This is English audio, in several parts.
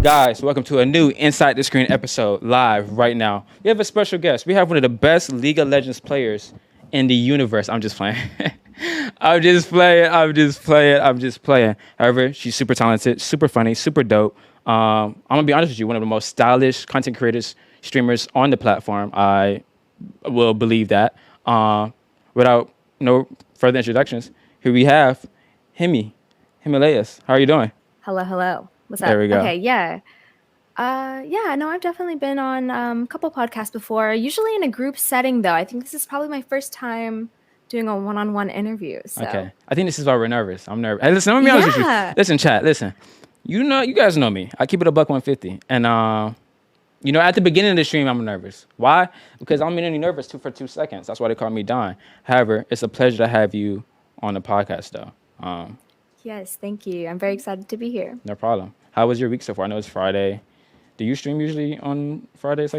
Guys, welcome to a new Inside the Screen episode live right now. We have a special guest. We have one of the best League of Legends players in the universe. I'm just playing. I'm just playing. However, she's super talented, super funny, super dope. I'm going to be honest with you, one of the most stylish content creators, streamers on the platform. I will believe that. Without no further introductions, here we have Himalayahs. How are you doing? Hello. What's up? There we go. Okay, yeah. No, I've definitely been on a couple podcasts before, usually in a group setting, though. I think this is probably my first time doing a one-on-one interview. So. Okay. I think this is why we're nervous. I'm nervous. Hey, listen, let me be honest with you. Listen, chat, listen. You guys know me. I keep it a buck 150. And, at the beginning of the stream, I'm nervous. Why? Because I'm only nervous for 2 seconds. That's why they call me Don. However, it's a pleasure to have you on the podcast, though. Yes, thank you. I'm very excited to be here. No problem. How was your week so far? I know it's Friday. Do you stream usually on Fridays?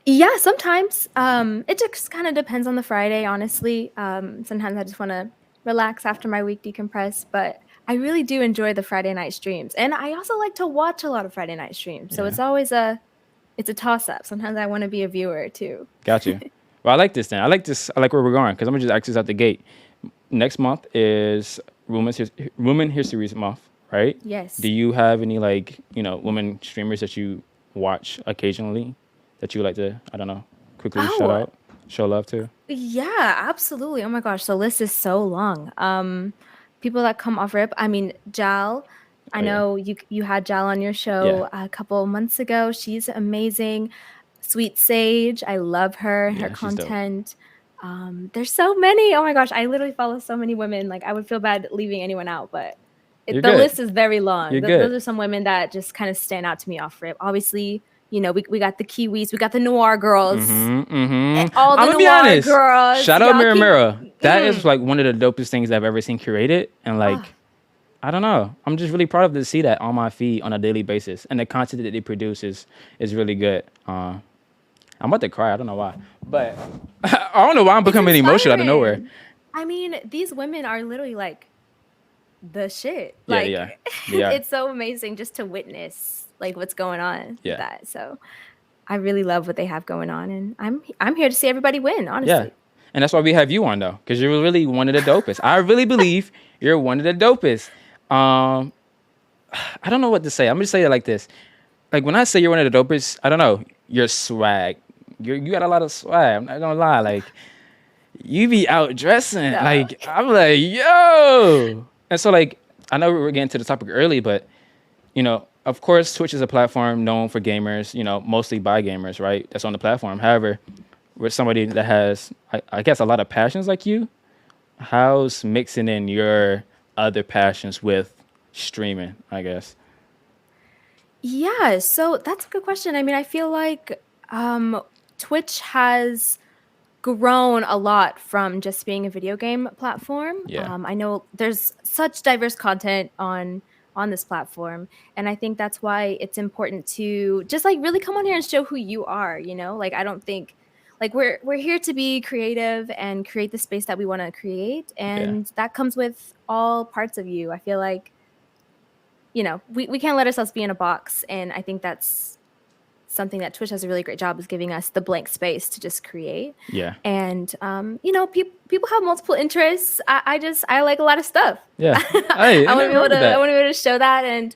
Yeah, sometimes. It just kind of depends on the Friday, honestly. Sometimes I just want to relax after my week, decompress. But I really do enjoy the Friday night streams. And I also like to watch a lot of Friday night streams. So it's always a toss-up. Sometimes I want to be a viewer, too. Got you. Well, I like this then. I like where we're going because I'm going to just ask this out the gate. Next month is Women History Month, right? Yes. Do you have any women streamers that you watch occasionally that you like to, I don't know, quickly show love to? Yeah, absolutely. Oh my gosh, the list is so long. People that come off rip. I mean, Jal. I know you had Jal on your show a couple months ago. She's amazing. Sweet Sage, I love her. Her content. There's so many. Oh my gosh, I literally follow so many women. Like I would feel bad leaving anyone out, but the list is very long. Those are some women that just kind of stand out to me off rip. Obviously, we got the Kiwis, we got the Noir girls, all the Noir girls. Shout out Mira. That is like one of the dopest things I've ever seen created, and I don't know. I'm just really proud of to see that on my feed on a daily basis, and the content that they produce is really good. I'm about to cry. I don't know why. But I don't know why I'm becoming emotional out of nowhere. I mean, these women are literally like the shit. Yeah. It's so amazing just to witness like what's going on with that. So I really love what they have going on. And I'm here to see everybody win, honestly. Yeah. And that's why we have you on, though, because you're really one of the dopest. I really believe you're one of the dopest. I don't know what to say. I'm going to say it like this. Like, when I say you're one of the dopest, I don't know. Your swag. You got a lot of swag. I'm not gonna lie. Like, you be out dressing. No. Like, I'm like, yo. And so, like, I know we were getting to the topic early, but of course, Twitch is a platform known for gamers. Mostly by gamers, right? That's on the platform. However, with somebody that has, I guess, a lot of passions like you, how's mixing in your other passions with streaming? I guess. Yeah. So that's a good question. I mean, I feel like. Twitch has grown a lot from just being a video game platform. Yeah. I know there's such diverse content on this platform, and I think that's why it's important to just like really come on here and show who you are. Like I don't think like we're here to be creative and create the space that we want to create, and that comes with all parts of you. I feel like we can't let ourselves be in a box, and I think that's something that Twitch does a really great job is giving us the blank space to just create. Yeah. And people have multiple interests. I like a lot of stuff. Yeah. I want to be able to show that, and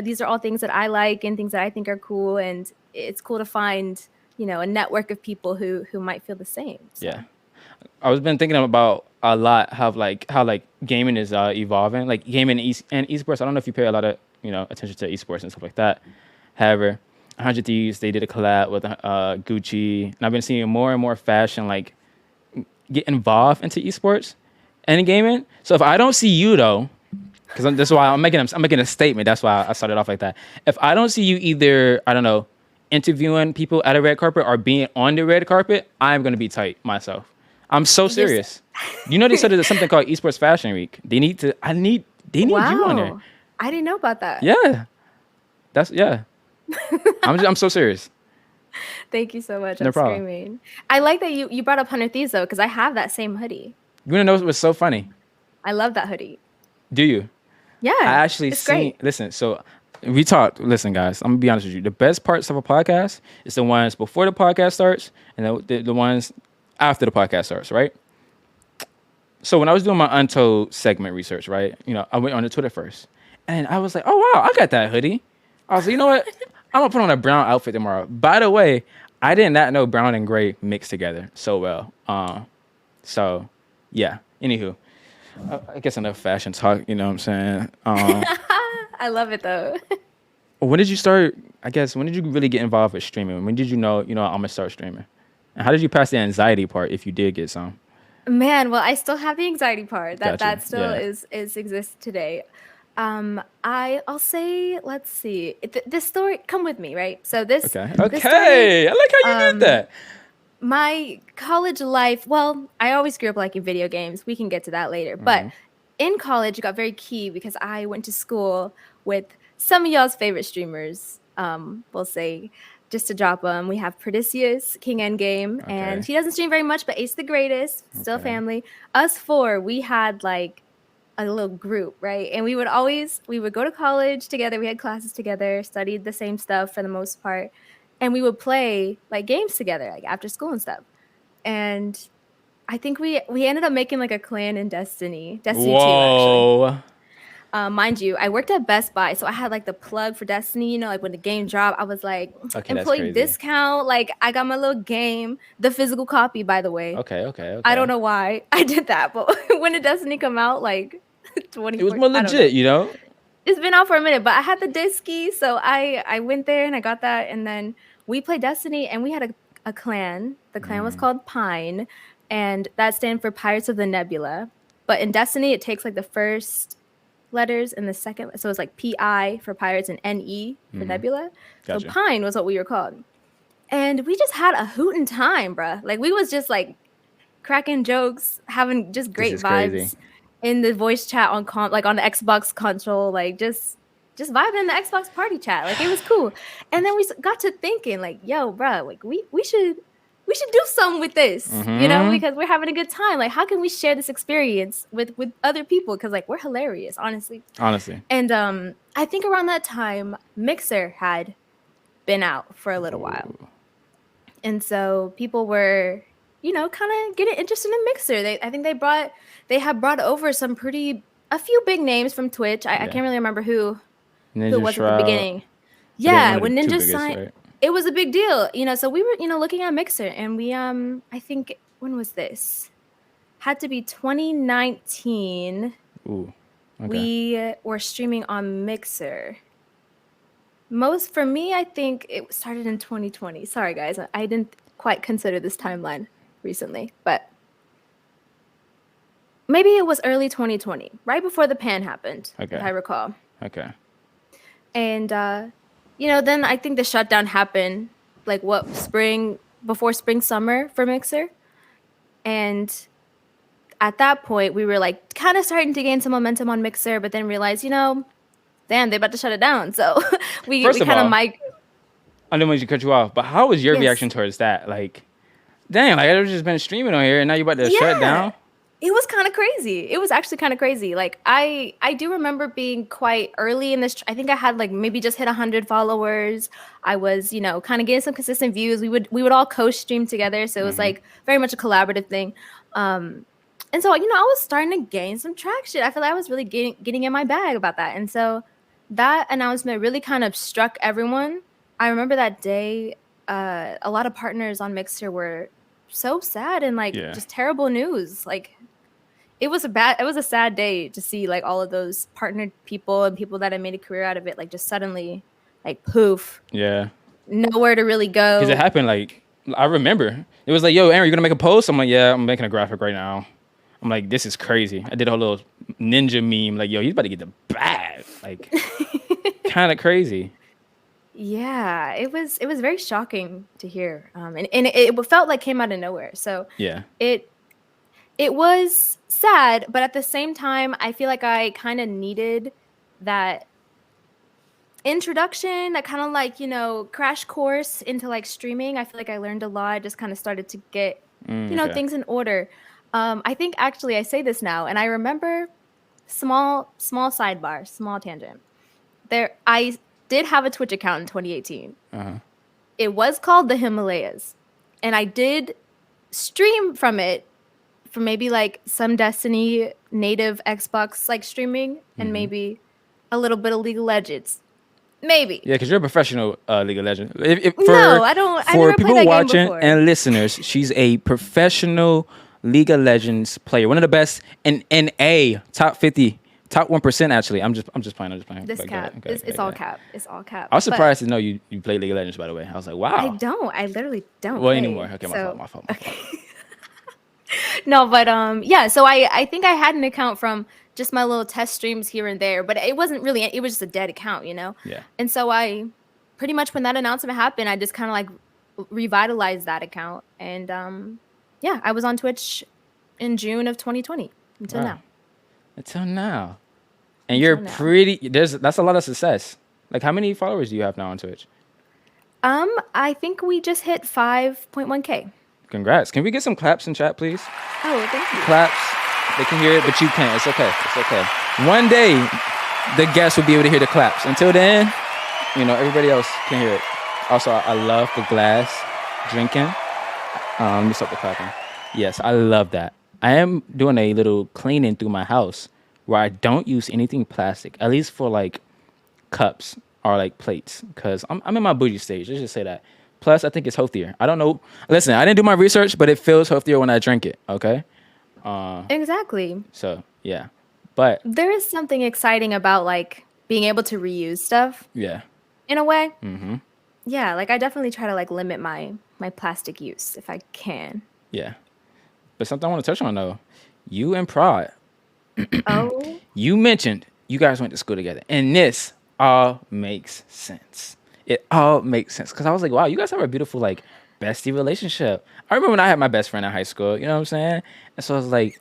these are all things that I like and things that I think are cool, and it's cool to find a network of people who might feel the same. So. Yeah. I was been thinking about a lot how gaming is evolving, like gaming and esports. I don't know if you pay a lot of attention to esports and stuff like that. However, 100 Thieves, they did a collab with Gucci, and I've been seeing more and more fashion get involved into esports and gaming. So if I don't see you though, because that's why I'm making a statement. That's why I started off like that. If I don't see you either, I don't know, interviewing people at a red carpet or being on the red carpet, I'm gonna be tight myself. I'm so serious. They said there's something called Esports Fashion Week. They need you on there. I didn't know about that. Yeah, I'm so serious. Thank you so much. No problem. Screaming. I like that you brought up 100 Thieves though, because I have that same hoodie. You wanna know what's so funny? I love that hoodie. Do you? Yeah. I actually it's great. Listen, so we talked. Listen, guys, I'm gonna be honest with you. The best parts of a podcast is the ones before the podcast starts and the ones after the podcast starts, right? So when I was doing my Untold segment research, right, I went on the Twitter first, and I was like, oh wow, I got that hoodie. I was like, you know what? I'm gonna put on a brown outfit tomorrow. By the way, I did not know brown and gray mixed together so well. So yeah. Anywho, I guess enough fashion talk. You know what I'm saying? I love it though. When did you start? I guess when did you really get involved with streaming? When did you know? I'm gonna start streaming. And how did you pass the anxiety part if you did get some? Man, well, I still have the anxiety part. That Got you. that still Yeah. is exists today. I'll say, let's see. This story, come with me, right? So Okay. this story, Okay. I like how you did that. my college life, well, I always grew up liking video games. We can get to that later. But in college, it got very key because I went to school with some of y'all's favorite streamers. We'll say, just to drop them, we have Perdicious, King Endgame, and Okay. he doesn't stream very much, but Ace the Greatest, still Okay. family. Us four, we had like a little group, right? And we would go to college together. We had classes together, studied the same stuff for the most part, and we would play like games together, like after school and stuff. And I think we ended up making like a clan in Destiny 2 actually. Whoa. Mind you, I worked at Best Buy, so I had like the plug for Destiny. Like when the game dropped, I was like, Okay, that's employee crazy. discount. Like I got my little game, the physical copy, by the way. Okay. Okay. Okay. I don't know why I did that, but when did Destiny come out? Like It was 24. more I don't know. legit. It's been out for a minute, but I had the disky, so I went there and I got that, and then we played Destiny, and we had a clan. The clan was called Pine, and that stands for Pirates of the Nebula. But in Destiny, it takes like the first letters and the second, so it's like PI for Pirates and NE for Nebula. Gotcha. So Pine was what we were called, and we just had a hootin' time, bruh. Like we was just like cracking jokes, having just great is vibes crazy. in the voice chat on like on the Xbox console, like just vibing in the Xbox party chat. Like it was cool. And then we got to thinking like, yo, bro, like we should do something with this, because we're having a good time. Like how can we share this experience with other people? Because like we're hilarious, honestly. And I think around that time, Mixer had been out for a little while. And so people were, kind of getting interested in Mixer. I think they have brought over a few big names from Twitch. I can't really remember who was at the beginning. Yeah, when Ninja signed, right? It was a big deal, so we were, looking at Mixer, and we, I think, when was this? Had to be 2019. Ooh. Okay. We were streaming on Mixer. For me, I think it started in 2020. Sorry, guys. I didn't quite consider this timeline recently, but maybe it was early 2020, right before the pan happened, if I recall. Okay. And, then I think the shutdown happened, like before spring, summer for Mixer. And at that point, we were like kind of starting to gain some momentum on Mixer, but then realized, damn, they're about to shut it down. So we kind of I didn't want to cut you off, but how was your reaction towards that? Like, dang, like I've just been streaming on here and now you're about to shut down? It was kind of crazy. It was actually kind of crazy. Like I do remember being quite early in this. I think I had like maybe just hit 100 followers. I was, kind of getting some consistent views. We would all co-stream together. So it was like very much a collaborative thing. And so, I was starting to gain some traction. I feel like I was really getting in my bag about that. And so that announcement really kind of struck everyone. I remember that day, a lot of partners on Mixer were so sad and like just terrible news. Like it was a sad day to see like all of those partnered people and people that had made a career out of it, like just suddenly like poof. Yeah. Nowhere to really go. Because it happened like, I remember. It was like, yo, Aaron, you gonna make a post? I'm like, yeah, I'm making a graphic right now. I'm like, this is crazy. I did a whole little ninja meme, like, yo, he's about to get the bag. Like, kind of crazy. Yeah, it was very shocking to hear, and it felt like came out of nowhere. So yeah, it was sad, but at the same time, I feel like I kind of needed that introduction, that kind of like crash course into like streaming. I feel like I learned a lot. I just kind of started to get things in order. I think actually I say this now, and I remember small sidebar, small tangent. did have a Twitch account in 2018. Uh-huh. It was called the Himalayahs, and I did stream from it for maybe like some Destiny native Xbox like streaming, and maybe a little bit of League of Legends. Maybe. Yeah, because you're a professional League of Legends. No, I don't. I For never played people that game watching before. and listeners, she's a professional League of Legends player, one of the best in a top 50, top 1% actually. I'm just playing. This But cap. It's all cap. It's all cap. I was But surprised to know you play League of Legends. By the way, I was like, I wow. don't. I literally don't. Well, play. anymore. Okay, So, my fault. no, but yeah. So I think I had an account from just my little test streams here and there, but it wasn't really. It was just a dead account, you know. Yeah. And so I pretty much when that announcement happened, I just kind of like revitalized that account, and yeah, I was on Twitch in June of 2020 until Wow. now. Until now. And you're pretty. That's a lot of success. Like, how many followers do you have now on Twitch? I think we just hit 5.1K. Congrats. Can we get some claps in chat, please? Oh, thank you. Claps. They can hear it, but you can't. It's okay. It's okay. One day, the guests will be able to hear the claps. Until then, everybody else can hear it. Also, I love the glass drinking. Let me stop the clapping. Yes, I love that. I am doing a little cleaning through my house where I don't use anything plastic, at least for like cups or like plates, because I'm in my bougie stage. Let's just say that. Plus, I think it's healthier. I don't know. Listen, I didn't do my research, but it feels healthier when I drink it. Okay. Exactly. So yeah, but there is something exciting about like being able to reuse stuff. Yeah. In a way. Mm-hmm. Yeah, like I definitely try to like limit my plastic use if I can. Yeah. But something I want to touch on though, you and Prod. Oh. You mentioned you guys went to school together, and this all makes sense. It all makes sense because I was like, wow, you guys have a beautiful like bestie relationship. I remember when I had my best friend in high school. You know what I'm saying? And so I was like,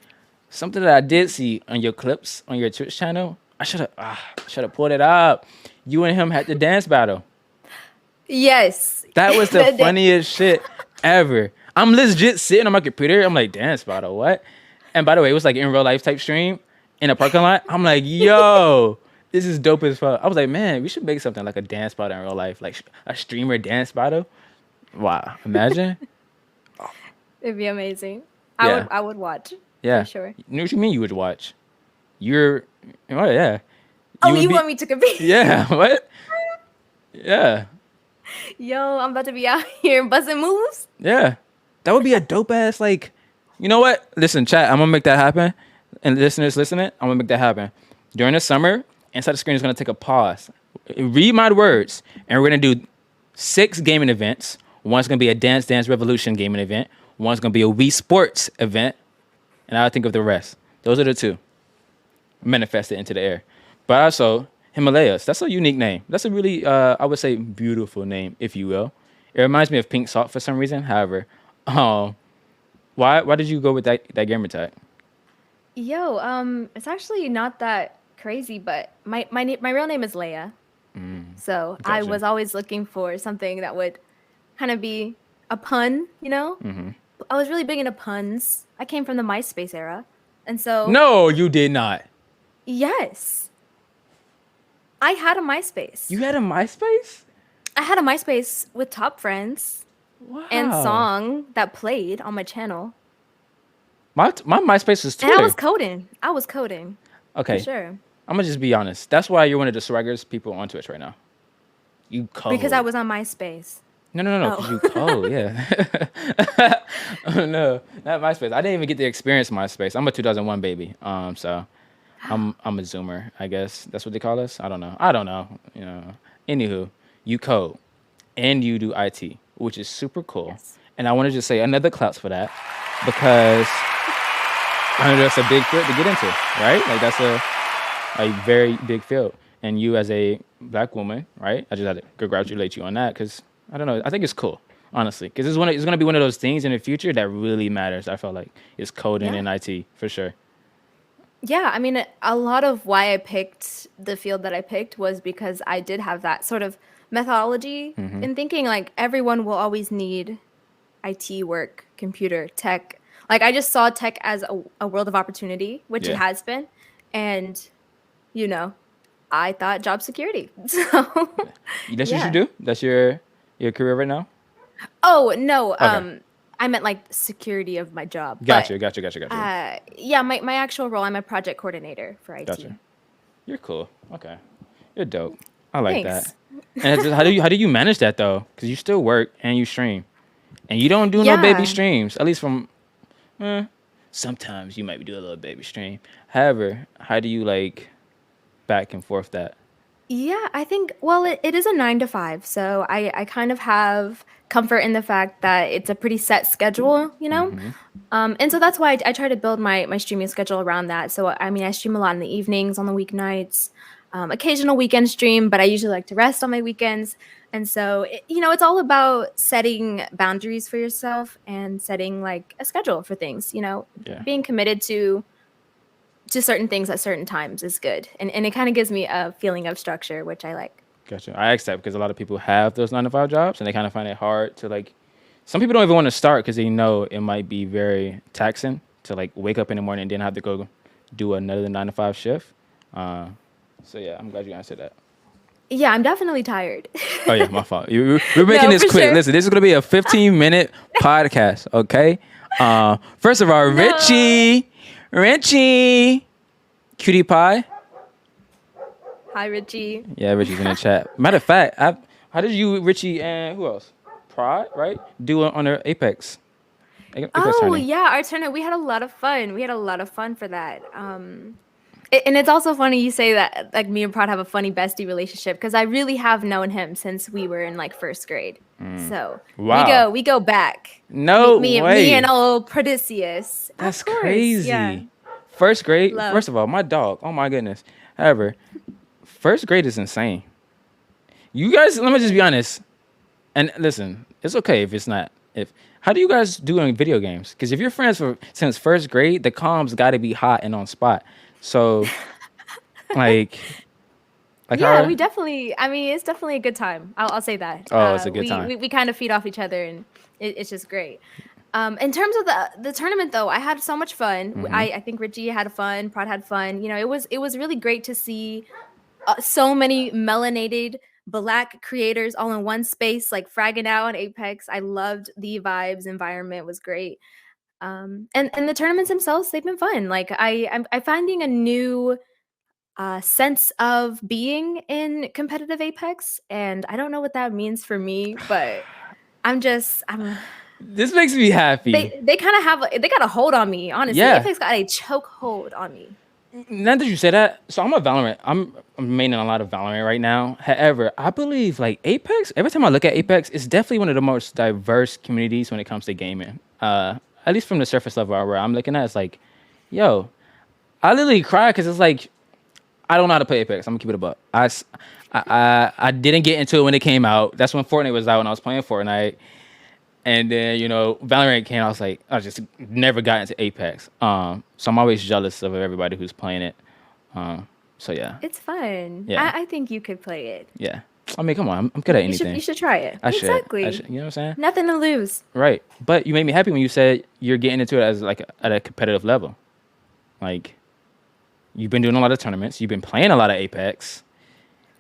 something that I did see on your clips on your Twitch channel. I should have pulled it up. You and him had the dance battle. Yes. That was the funniest shit ever. I'm legit sitting on my computer. I'm like, dance battle, what? And by the way, it was like in real life type stream in a parking lot. I'm like, yo, this is dope as fuck. I was like, man, we should make something like a dance battle in real life, like a streamer dance battle. Wow, imagine. It'd be amazing. Yeah. I would watch. Yeah. For sure. What you mean you would watch? Oh yeah. You want me to compete? Yeah. What? Yeah. Yo, I'm about to be out here buzzing moves. Yeah. That would be a dope ass, like, you know what? Listen, chat, I'm going to make that happen. And listeners listening, I'm going to make that happen. During the summer, Inside the Screen is going to take a pause. Read my words. And we're going to do 6 gaming events. One's going to be a Dance Dance Revolution gaming event. One's going to be a Wii Sports event. And I'll think of the rest. Those are the 2. Manifested into the air. But also, Himalayahs. That's a unique name. That's a really, I would say, beautiful name, if you will. It reminds me of Pink Salt for some reason. However, why did you go with that gamer tag? Yo, it's actually not that crazy, but my real name is Lyah. So Gotcha. I was always looking for something that would kind of be a pun, you know? Mm-hmm. I was really big into puns. I came from the MySpace era. And so No, you did not. Yes. I had a MySpace. You had a MySpace? I had a MySpace with top friends. Wow. And song that played on my channel. My MySpace was Twitter. And I was coding. Okay. For sure. I'm going to just be honest. That's why you're one of the swaggers people on Twitch right now. You code. Because I was on MySpace. No. Because you code, yeah. Oh, no, not MySpace. I didn't even get to experience MySpace. I'm a 2001 baby. So I'm a Zoomer, I guess. That's what they call us? I don't know. You know. Anywho, you code and you do IT, which is super cool. Yes. And I want to just say another claps for that because I know that's a big field to get into, right? Like that's a very big field. And you as a black woman, right? I just had to congratulate you on that because I don't know. I think it's cool, honestly, because it's going to be one of those things in the future that really matters. I felt like it's coding and IT for sure. Yeah, I mean, a lot of why I picked the field that I picked was because I did have that sort of methodology in thinking like everyone will always need IT work, computer, tech. Like I just saw tech as a world of opportunity, which it has been. And, you know, I thought job security. So That's what you yeah. do? That's your career right now? Oh no, Okay. I meant like security of my job. But Gotcha. yeah, my actual role, I'm a project coordinator for IT. Gotcha. You're cool. Okay. You're dope. I like that. Thanks. And how do you manage that though? Because you still work and you stream, and you don't do no baby Yeah. streams. At least from sometimes you might be doing a little baby stream. However, how do you like back and forth that? Yeah, I think, well, it is a 9 to 5. So I kind of have comfort in the fact that it's a pretty set schedule, you know? Mm-hmm. And so that's why I try to build my streaming schedule around that. So, I mean, I stream a lot in the evenings, on the weeknights, occasional weekend stream, but I usually like to rest on my weekends. And so, it's all about setting boundaries for yourself and setting like a schedule for things, Yeah. being committed to certain things at certain times is good. And it kind of gives me a feeling of structure, which I like. Gotcha. I accept because a lot of people have those 9 to 5 jobs and they kind of find it hard to like. Some people don't even want to start because they know it might be very taxing to like wake up in the morning and then have to go do another 9 to 5 shift. So yeah, I'm glad you answered that. Yeah, I'm definitely tired. Oh yeah, my fault. We're making No, this for quick. sure. Listen, this is gonna be a 15-minute podcast. Okay. First of all, No. Richie, cutie pie. Hi, Richie. Yeah, Richie's in the chat. Matter of fact, how did you, Richie, and who else? Pride, right? Do it on their Apex. Apex Oh, tourney. yeah, our tournament. We had a lot of fun. We had a lot of fun for that. And it's also funny you say that, like, me and Prod have a funny bestie relationship because I really have known him since we were in like first grade. So Wow. we go back. No Me and way. old Prodicius. That's Of course, crazy. yeah. First grade. Love. First of all, my dog. Oh my goodness. However, first grade is insane. You guys, let me just be honest. And listen, it's okay if it's not. How do you guys do in video games? Because if you're friends since first grade, the comms got to be hot and on spot. So, like Yeah, how? we definitely. I mean, it's definitely a good time. I'll say that. Oh, it's a good time. We kind of feed off each other, and it's just great. In terms of the tournament, though, I had so much fun. Mm-hmm. I think Richie had fun. Prod had fun. It was really great to see so many melanated Black creators all in one space, like fragging out on Apex. I loved the vibes. Environment was great. And the tournaments themselves, they've been fun. Like I'm finding a new sense of being in competitive Apex, and I don't know what that means for me, but I'm This makes me happy. they kind of they got a hold on me, honestly. Yeah. Apex got a choke hold on me. Now that you say that, so I'm a Valorant. I'm maining a lot of Valorant right now. However, I believe like Apex. Every time I look at Apex, it's definitely one of the most diverse communities when it comes to gaming. At least from the surface level where I'm looking at, it's like, yo, I literally cry because it's like I don't know how to play Apex. I'm gonna keep it a buck. I didn't get into it when it came out. That's when Fortnite was out when I was playing Fortnite. And then, Valorant came. I just never got into Apex. So I'm always jealous of everybody who's playing it. So yeah. It's fun. Yeah. I think you could play it. Yeah. I mean, come on. I'm good at anything. You should try it. I should. Exactly. I should. You know what I'm saying? Nothing to lose. Right. But you made me happy when you said you're getting into it as like at a competitive level. Like, you've been doing a lot of tournaments. You've been playing a lot of Apex.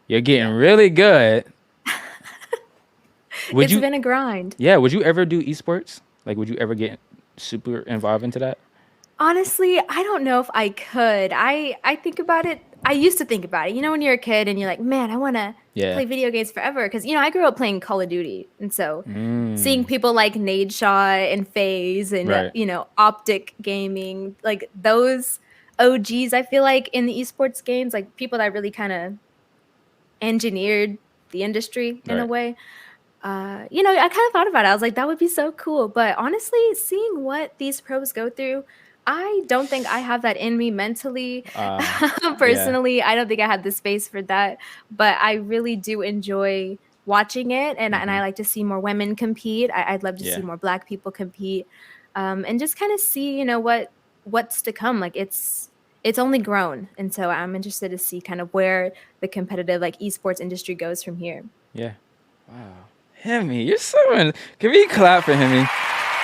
You're getting really good. It's been a grind. Yeah. Would you ever do esports? Like, would you ever get super involved into that? Honestly, I don't know if I could. I think about it. I used to think about it. When you're a kid and you're like, man, I want to play video games forever. Because, I grew up playing Call of Duty. And so seeing people like Nadeshot and FaZe and, Right. Optic Gaming, like those OGs, I feel like in the esports games, like people that really kind of engineered the industry in a way. I kind of thought about it. I was like, that would be so cool. But honestly, seeing what these pros go through, I don't think I have that in me mentally. Personally, I don't think I have the space for that. But I really do enjoy watching it. And I like to see more women compete. I'd love to see more Black people compete. And just kind of see, what's to come. Like it's only grown. And so I'm interested to see kind of where the competitive like esports industry goes from here. Yeah. Wow. Hemi, you're so Can we clap for Hemi?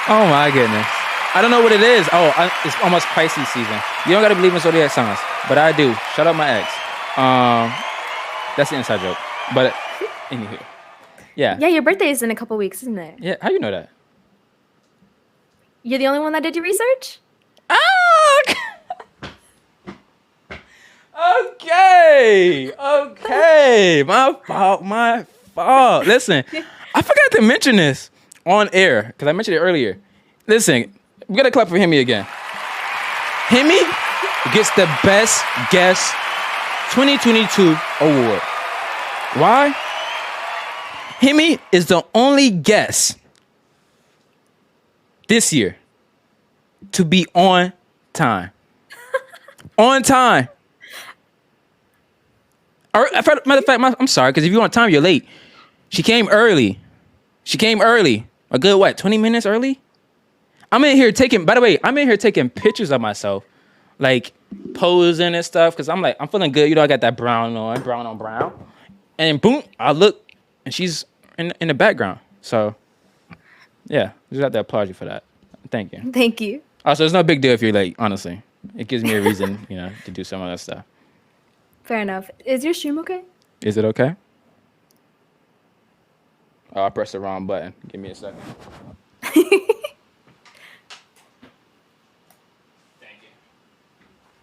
Oh my goodness. I don't know what it is. It's almost Pisces season. You don't gotta believe in zodiac signs, but I do. Shout out my ex. That's the inside joke. But anywho, yeah. Yeah, your birthday is in a couple weeks, isn't it? Yeah. How you know that? You're the only one that did your research? Ah! Okay. My fault. Listen, I forgot to mention this on air because I mentioned it earlier. Listen, we got to clap for Himi again. Himi gets the Best Guest 2022 award. Why? Himi is the only guest this year to be on time. On time. Or, matter of fact, I'm sorry, because if you're on time, you're late. She came early. A good, 20 minutes early? I'm in here taking pictures of myself. Like, posing and stuff, because I'm feeling good. You know, I got that brown on brown. And boom, I look, and she's in the background. So, yeah, just have to applaud you for that. Thank you. Thank you. Also, it's no big deal if you're late, honestly. It gives me a reason, to do some of that stuff. Fair enough. Is your stream okay? Is it okay? Oh, I pressed the wrong button. Give me a second. Thank you.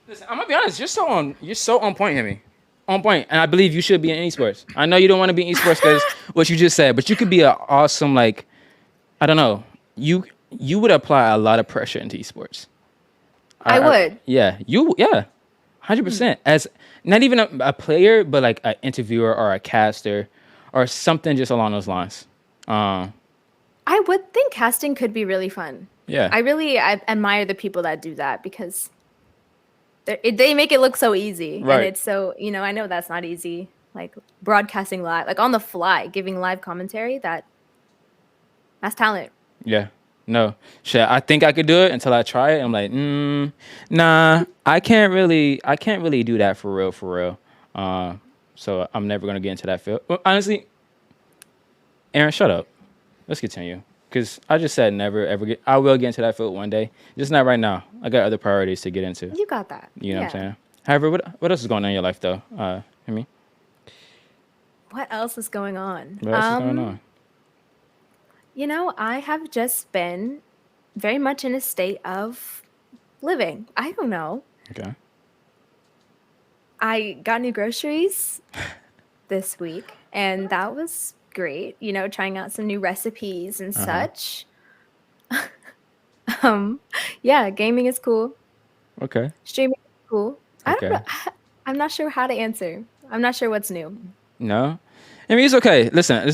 Listen, I'm gonna be honest. You're so on point, Himi. On point, and I believe you should be in esports. I know you don't want to be in esports because what you just said, but you could be an awesome, I don't know. You would apply a lot of pressure into esports. I would. Yeah, 100%. As not even a player, but like an interviewer or a caster or something just along those lines. I would think casting could be really fun. Yeah. I admire the people that do that because they make it look so easy. Right. And it's so, I know that's not easy. Like broadcasting live, like on the fly, giving live commentary, that's talent. Yeah. No. Shit, I think I could do it until I try it. I'm like, nah, I can't really do that for real. So I'm never gonna get into that field. Well, honestly, Aaron, shut up. Let's continue. Because I just said never ever get. I will get into that field one day. Just not right now. I got other priorities to get into. You got that. You know what I'm saying? However, what else is going on in your life though? Himi? What else is going on? What else is going on? I have just been very much in a state of living. I don't know. Okay. I got new groceries this week, and that was great. Trying out some new recipes and such. Yeah, gaming is cool. Okay. Streaming is cool. I Okay. don't know. I'm not sure how to answer. I'm not sure what's new. No? I mean, it's okay. Listen.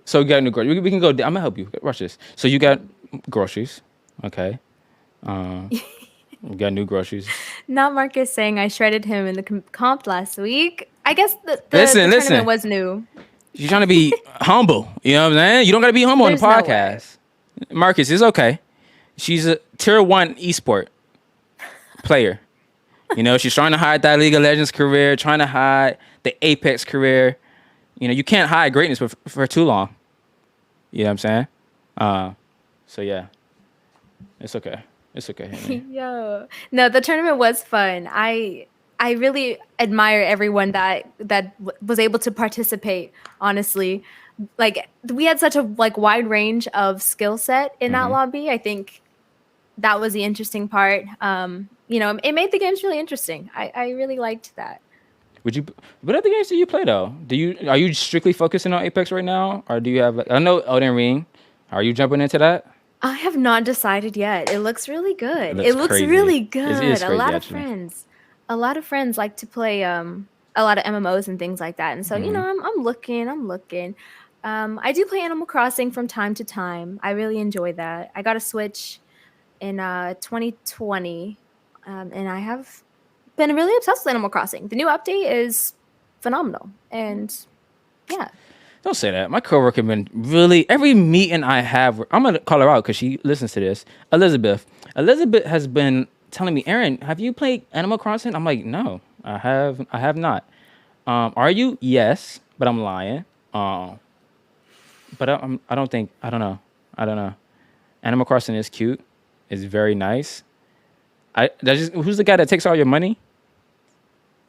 So you got new groceries. We can go. I'm gonna help you. Watch this. So you got groceries. Okay. We got new groceries. Not Marcus saying I shredded him in the comp last week. I guess the Listen. tournament was new. She's trying to be humble. You know what I'm saying? You don't got to be humble There's on no the podcast. Marcus, it's okay. She's a tier 1 esport player. She's trying to hide that League of Legends career, trying to hide the Apex career. You can't hide greatness for too long. You know what I'm saying? So yeah, it's okay. It's okay. Yo, no, the tournament was fun. I really admire everyone that was able to participate. Honestly, like we had such a wide range of skill set in that lobby. I think that was the interesting part. It made the games really interesting. I really liked that. What other games do you play though? Are you strictly focusing on Apex right now, or do you have? I know Elden Ring. Are you jumping into that? I have not decided yet. It looks really good. It looks crazy. really good. It is crazy, A lot of friends like to play a lot of MMOs and things like that. And so, I'm looking. I do play Animal Crossing from time to time. I really enjoy that. I got a Switch in 2020, and I have been really obsessed with Animal Crossing. The new update is phenomenal, and yeah. Don't say that. My coworker been really every meeting I have. I'm gonna call her out because she listens to this. Elizabeth has been telling me, Aaron, have you played Animal Crossing? I'm like, no, I have not. Are you? Yes, but I'm lying. But I don't know. Animal Crossing is cute. It's very nice. Who's the guy that takes all your money?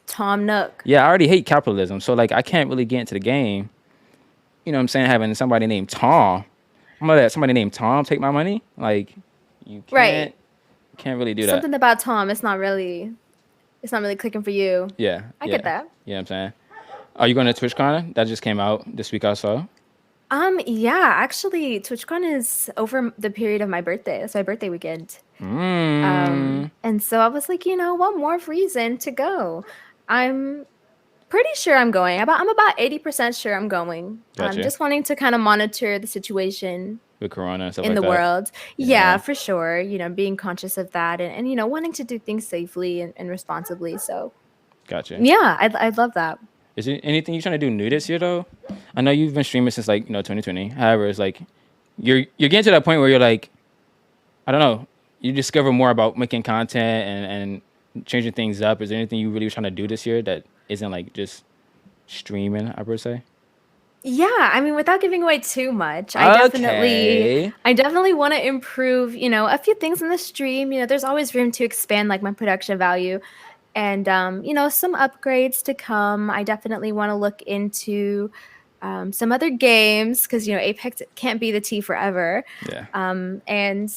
Tom Nook. Yeah, I already hate capitalism, so like I can't really get into the game. You know what I'm saying? Having somebody named Tom, I'm gonna let somebody named Tom take my money. Like, you Right. can't really do that. Something about Tom, it's not really clicking for you. Yeah, I yeah, get that. you know what I'm saying? Are you going to TwitchCon? That just came out this week or so. Yeah, actually, TwitchCon is over the period of my birthday. It's my birthday weekend. Mm, And so I was like, what more reason to go? I'm pretty sure I'm going. I'm about 80% sure I'm going. I'm gotcha. just wanting to kind of monitor the situation With Corona and stuff in like the that. world. Yeah, Yeah, for sure. Being conscious of that and wanting to do things safely and responsibly. So gotcha. yeah, I'd love that. Is there anything you're trying to do new this year though? I know you've been streaming since like 2020. However, it's like you're getting to that point where you're like, I don't know, you discover more about making content and changing things up. Is there anything you really trying to do this year that isn't like just streaming, I would say? Yeah, I mean, without giving away too much, Okay. I definitely want to improve, a few things in the stream. There's always room to expand like my production value and some upgrades to come. I definitely want to look into some other games because Apex can't be the T forever. Yeah. And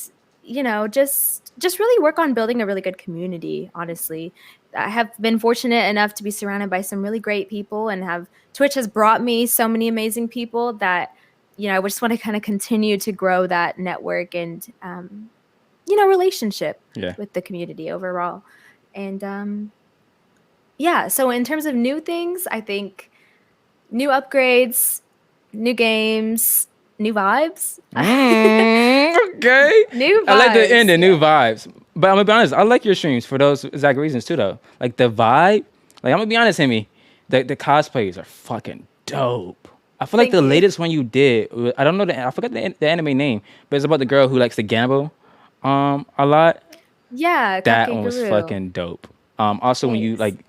just really work on building a really good community, honestly. I have been fortunate enough to be surrounded by some really great people and have Twitch has brought me so many amazing people that I just want to kind of continue to grow that network and relationship Yeah. with the community overall. And yeah, so in terms of new things, I think new upgrades, new games, new vibes. Okay. New I like the end vibes. and new vibes. But I'm gonna be honest, I like your streams for those exact reasons too though. Like the vibe. Like I'm gonna be honest, Hemi. The cosplays are fucking dope. I feel like Thank the you. latest one you did, I don't know I forgot the anime name, but it's about the girl who likes to gamble a lot. Yeah, That Cupcake one was Guru. fucking dope. Also when you Thanks. like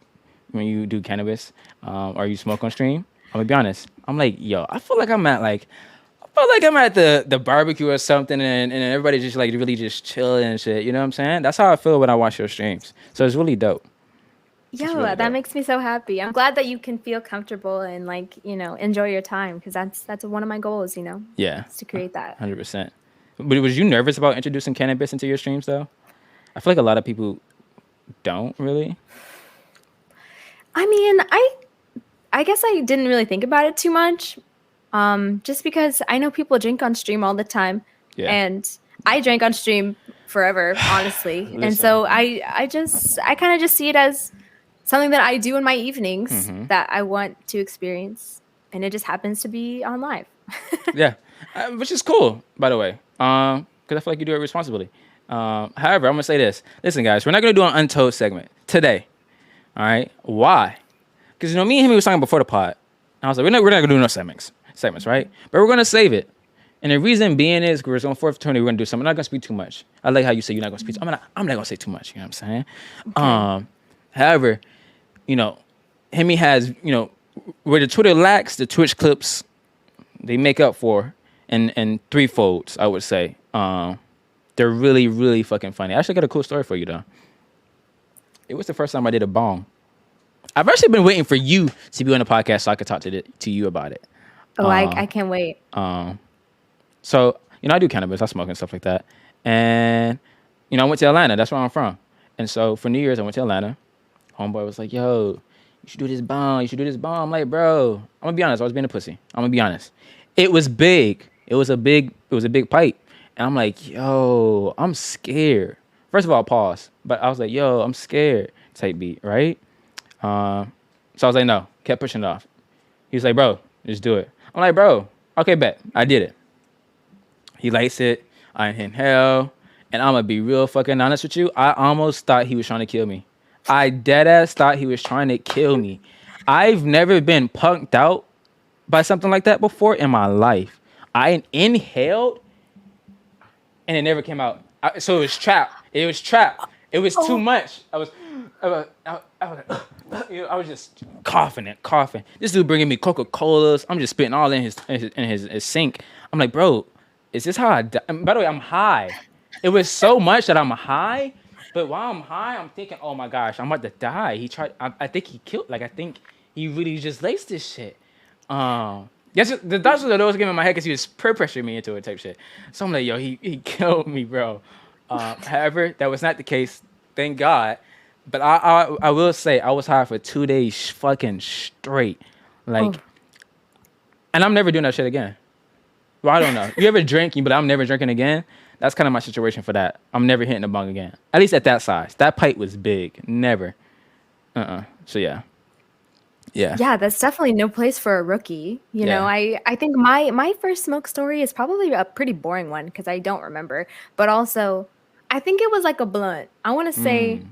when you do cannabis, or you smoke on stream, I'm gonna be honest. I'm like, yo, I feel like I'm at the barbecue or something, and everybody just like really just chilling and shit. You know what I'm saying? That's how I feel when I watch your streams. So it's really dope. It's Yo, really that dope. makes me so happy. I'm glad that you can feel comfortable and like, enjoy your time because that's one of my goals, Yeah, is to create that. 100%. But was you nervous about introducing cannabis into your streams though? I feel like a lot of people don't really. I mean, I guess I didn't really think about it too much. Just because I know people drink on stream all the time Yeah. and I drank on stream forever, honestly. And Listen. so I kind of just see it as something that I do in my evenings Mm-hmm. that I want to experience, and it just happens to be on live. Yeah, which is cool, by the way. Because I feel like you do it responsibly. However, I'm gonna say this. Listen, guys, we're not gonna do an untold segment today. All right. Why? Because me and him was talking before the pod. And I was like, we're not gonna do no segments, right? But we're gonna save it. And the reason being is we're on 420, we're gonna do something. I'm not gonna speak too much. I like how you say you're not gonna speak. I'm not gonna say too much. You know what I'm saying? Okay. However, Hemi has where the Twitter lacks, the Twitch clips they make up for in threefolds. I would say. They're really, really fucking funny. I actually got a cool story for you though. It was the first time I did a bong. I've actually been waiting for you to be on the podcast so I could talk to you about it. Oh, I can't wait. So, I do cannabis, I smoke and stuff like that. And, I went to Atlanta. That's where I'm from. And so for New Year's, I went to Atlanta. Homeboy was like, yo, you should do this bong. You should do this bong. I'm like, bro, I'm going to be honest. I was being a pussy. I'm going to be honest. It was big. It was a big pipe. And I'm like, yo, I'm scared. First of all, pause. But I was like, yo, I'm scared type beat, right? So I was like, no. Kept pushing it off. He was like, bro, just do it. I'm like, bro, okay, bet. I did it. He lights it. I inhale. And I'm going to be real fucking honest with you. I almost thought he was trying to kill me. I deadass thought he was trying to kill me. I've never been punked out by something like that before in my life. I inhaled and it never came out. So it was trapped. It was trapped. It was too much. I was just coughing and coughing. This dude bringing me Coca-Colas. I'm just spitting all in his sink. I'm like, bro, is this how I die? By the way, I'm high. It was so much that I'm high But while I'm high, I'm thinking, oh my gosh, I'm about to die. He tried. I think he killed. Like I think he really just laced this shit. Yes, the doctors are always getting in my head because he was peer pressuring me into it type shit. So I'm like, yo, he killed me, bro. However, that was not the case. Thank God. But I will say I was high for 2 days fucking straight. Oh, Like, and I'm never doing that shit again. Well, I don't know. You ever drink, but I'm never drinking again? That's kind of my situation for that. I'm never hitting a bong again. At least at that size. That pipe was big. Never. So yeah. Yeah. yeah, that's definitely no place for a rookie. You know, Yeah. I think my first smoke story is probably a pretty boring one because I don't remember. But also, I think it was like a blunt. I want to say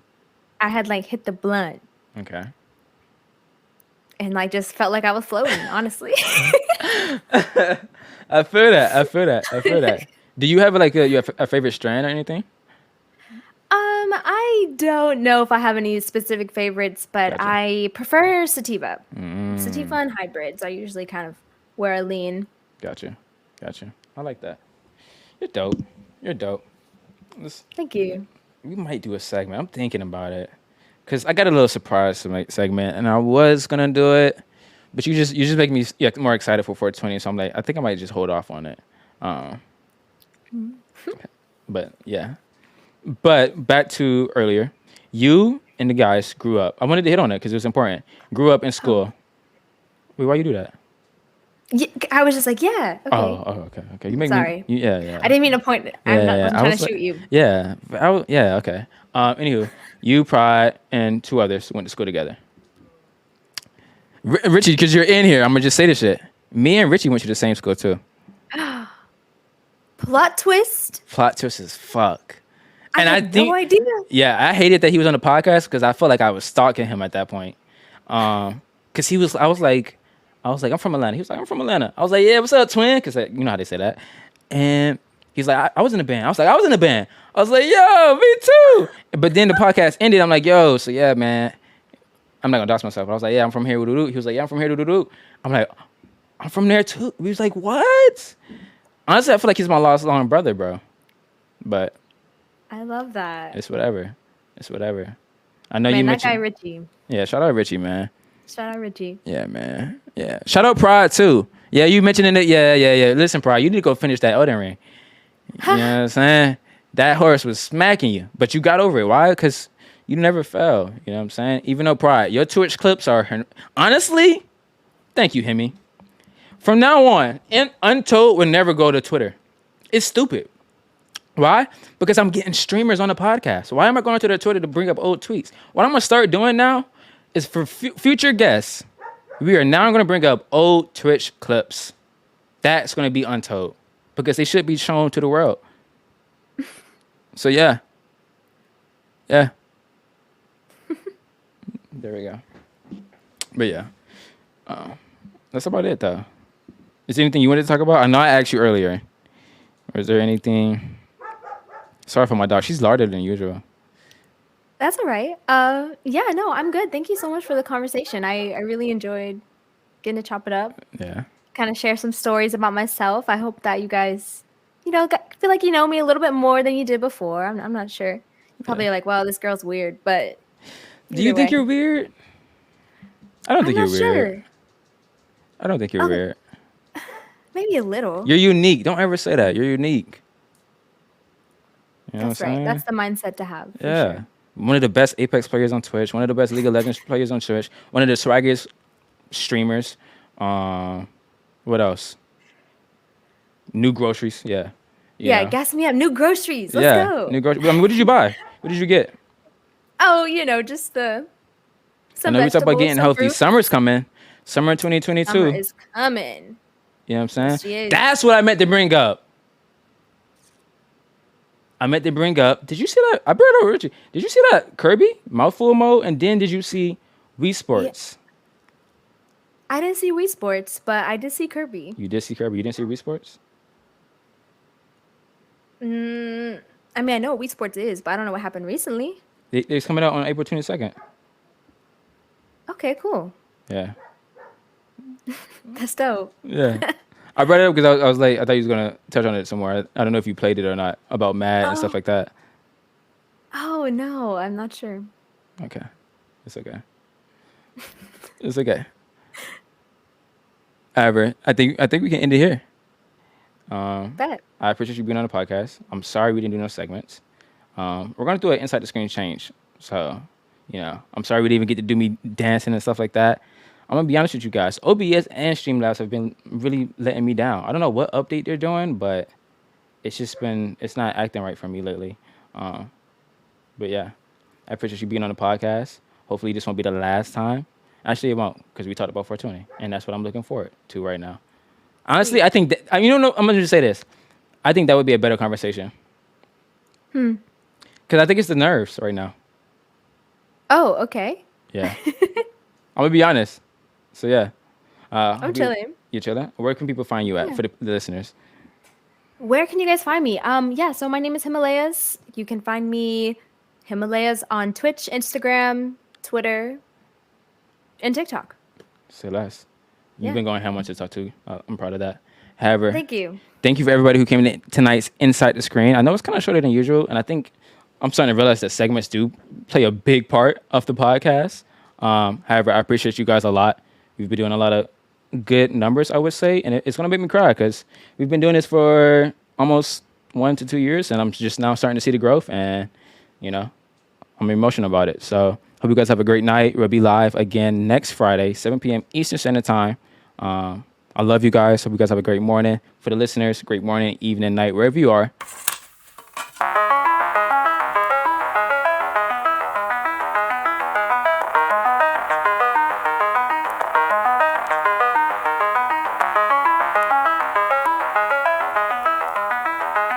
I had like hit the blunt Okay. and like just felt like I was floating, honestly. I feel that. I feel that. I feel that. Do you have like you have a favorite strand or anything? I don't know if I have any specific favorites, but Gotcha. I prefer sativa. Sativa and hybrids are usually kind of where I lean. Gotcha. Gotcha. I like that. You're dope. You're dope. Thank you. We might do a segment. I'm thinking about it. Cause I got a little surprise segment, and I was gonna do it, but you just make me more excited for 420. So I'm like, I think I might just hold off on it. Um, but yeah. But back to earlier, you and the guys grew up. I wanted to hit on it because it was important. Grew up in school. Wait, why you do that? Yeah, I was just like, yeah, okay. Okay. You make Sorry. yeah. I didn't mean to point. Wasn't I trying was to like, shoot you. yeah, okay. Anywho, you, Pride, and two others went to school together. Richie, because you're in here, I'm gonna just say this shit. Me and Richie went to the same school too. Plot twist. Plot twist as fuck. I And I had think, no idea. yeah, I hated that he was on the podcast because I felt like I was stalking him at that point. Because I was like, I'm from Atlanta. He was like, I'm from Atlanta. I was like, yeah, what's up, twin? Because you know how they say that. And he's like, I was in the band. I was like, I was in the band. I was like, yo, me too. But then the podcast ended. I'm like, yo, so yeah, man. I'm not gonna dox myself. But I was like, yeah, I'm from here. He was like, yeah, I'm from here. I'm like, I'm from there too. He was like, what? Honestly, I feel like he's my lost long brother, bro. But I love that. it's whatever. It's whatever. I know Man, you that guy mentioned. Richie. Yeah, shout out Richie, man. Shout out Richie. Yeah, man. Yeah. Shout out Pride too. Yeah, you mentioning it. Yeah. Listen, Pride, you need to go finish that Elden Ring. You know what I'm saying? That horse was smacking you, but you got over it. Why? Because you never fell. You know what I'm saying? Even though Pride, your Twitch clips are honestly, thank you, Hemi. From now on, Untold will never go to Twitter. It's stupid. Why? Because I'm getting streamers on the podcast. Why am I going to their Twitter to bring up old tweets? What I'm going to start doing now is for future guests, we are now going to bring up old Twitch clips. That's going to be Untold because they should be shown to the world. So, yeah. Yeah. There we go. But, yeah. That's about it, though. Is there anything you wanted to talk about? I know I asked you earlier. Or is there anything... Sorry for my dog. She's larger than usual. That's all right. Yeah, no, I'm good. Thank you so much for the conversation. I really enjoyed getting to chop it up. Yeah. Kind of share some stories about myself. I hope that you guys, feel like you know me a little bit more than you did before. I'm not sure. You're probably like, wow, this girl's weird, but Do you think you're weird? I don't think you're not weird. sure. I don't think you're weird. Maybe a little. You're unique. Don't ever say that. You're unique. You know That's what I'm right. saying? That's the mindset to have. For Yeah. Sure. One of the best Apex players on Twitch. One of the best League of Legends players on Twitch. One of the swaggiest streamers. What else? New groceries. Yeah. Yeah, gas me up. New groceries. Let's go. New groceries. I mean, what did you buy? What did you get? Oh, just I some know we talk about vegetables, getting some healthy. fruit. Summer's coming. Summer 2022. Summer is coming. You know what I'm saying? Yes, she is. That's what I meant to bring up. Did you see that? I brought it over, Richie. Did you see that Kirby mouthful mode? And then did you see Wii Sports? I didn't see Wii Sports, but I did see Kirby. You did see Kirby. You didn't see Wii Sports? I mean, I know what Wii Sports is, but I don't know what happened recently. It's coming out on April 22nd. Okay, cool. Yeah. That's dope. Yeah. I brought it up because I was like, I thought you was going to touch on it somewhere. I don't know if you played it or not, about Mad and stuff like that. Oh, Oh no, I'm not sure. Okay, it's okay. It's okay. However, I think we can end it here. Bet. I appreciate you being on the podcast. I'm sorry we didn't do no segments. We're gonna do an inside the screen change. So, I'm sorry we didn't even get to do me dancing and stuff like that. I'm gonna be honest with you guys. OBS and Streamlabs have been really letting me down. I don't know what update they're doing, but it's not acting right for me lately. But yeah, I appreciate you being on the podcast. Hopefully this won't be the last time. Actually, it won't, because we talked about 420, and that's what I'm looking forward to right now. Honestly, I think that, I'm gonna just say this. I think that would be a better conversation. Because I think it's the nerves right now. Oh, okay. Yeah. I'm gonna be honest. So yeah. I'm chilling. You chilling? Where can people find you at for the listeners? Where can you guys find me? Yeah, so my name is Himalayahs. You can find me Himalayahs on Twitch, Instagram, Twitter, and TikTok. Say less. You've been going how much to talk to. I'm proud of that. However, thank you for everybody who came in tonight's Inside the Screen. I know it's kind of shorter than usual, and I think I'm starting to realize that segments do play a big part of the podcast. However, I appreciate you guys a lot. We've been doing a lot of good numbers, I would say, and it's going to make me cry because we've been doing this for almost 1 to 2 years, and I'm just now starting to see the growth, and, I'm emotional about it. So hope you guys have a great night. We'll be live again next Friday, 7 p.m. Eastern Standard Time. I love you guys. Hope you guys have a great morning. For the listeners, great morning, evening, night, wherever you are.